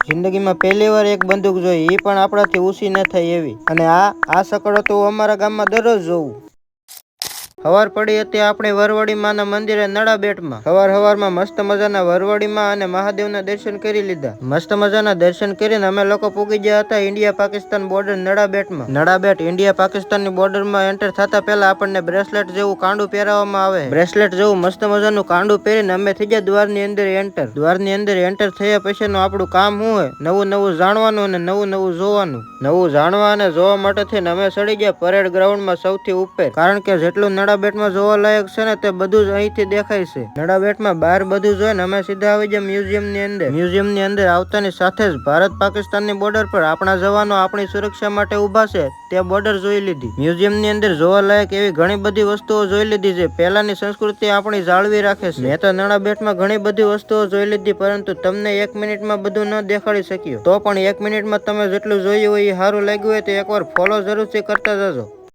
જિંદગીમાં પહેલી વાર એક બંદૂક જોઈ, એ પણ આપણાથી ઊંચી ન થઈ એવી. અને આ સકડો તો હું અમારા ગામમાં દરરોજ જોઉં. સવાર પડી હતી આપણે વરવડીમાના મંદિરે નડાબેટમાં. સવારમાં મસ્ત મજાના વરવડીમાં અને મહાદેવના દર્શન કરી લીધા. મસ્ત મજાના દર્શન કરીને અમે લોકો પૂગી ગયા હતા ઇન્ડિયા પાકિસ્તાન બોર્ડર નડાબેટમાં. નડાબેટ ઇન્ડિયા પાકિસ્તાનની બોર્ડરમાં એન્ટર થતા પહેલા આપણને બ્રેસલેટ જેવું કાંડું પહેરાવવામાં આવે. બ્રેસલેટ જેવું મસ્ત મજાનું કાંડું પહેરીને અમે થઈ ગયા દ્વારની અંદર એન્ટર. દ્વારની અંદર એન્ટર થયા પછીનું આપણું કામ શું હોય? નવું જાણવાનું અને નવું જોવાનું. નવું જાણવા અને જોવા માટે થઈને અમે ચડી ગયા પરેડ ગ્રાઉન્ડમાં સૌથી ઉપર. કારણ કે જેટલું નડાબેટમાં જોવા લાયક છે ને તે બધું જ અહીંથી દેખાય છે. નડાબેટમાં બહાર બધું જોઈને અમે સીધા આવી ગયા મ્યુઝિયમની અંદર. મ્યુઝિયમની અંદર આવતાની સાથે જ ભારત પાકિસ્તાનની બોર્ડર પર આપણા જવાનો આપણી સુરક્ષા માટે ઉભા છે તે બોર્ડર જોઈ લીધી. મ્યુઝિયમની અંદર જોવા લાયક એવી ઘણી બધી વસ્તુઓ જોઈ લીધી છે. પહેલાની સંસ્કૃતિ આપણી જાળવી રાખે છે. મેં તો નડાબેટમાં ઘણી બધી વસ્તુઓ જોઈ લીધી, પરંતુ તમને 1 મિનિટમાં બધું ન દેખાડી શક્યો. તો પણ 1 મિનિટમાં તમે જેટલું જોયું હોય એ સારું લાગ્યું હોય તો એકવાર ફોલો જરૂરથી કરતા જજો.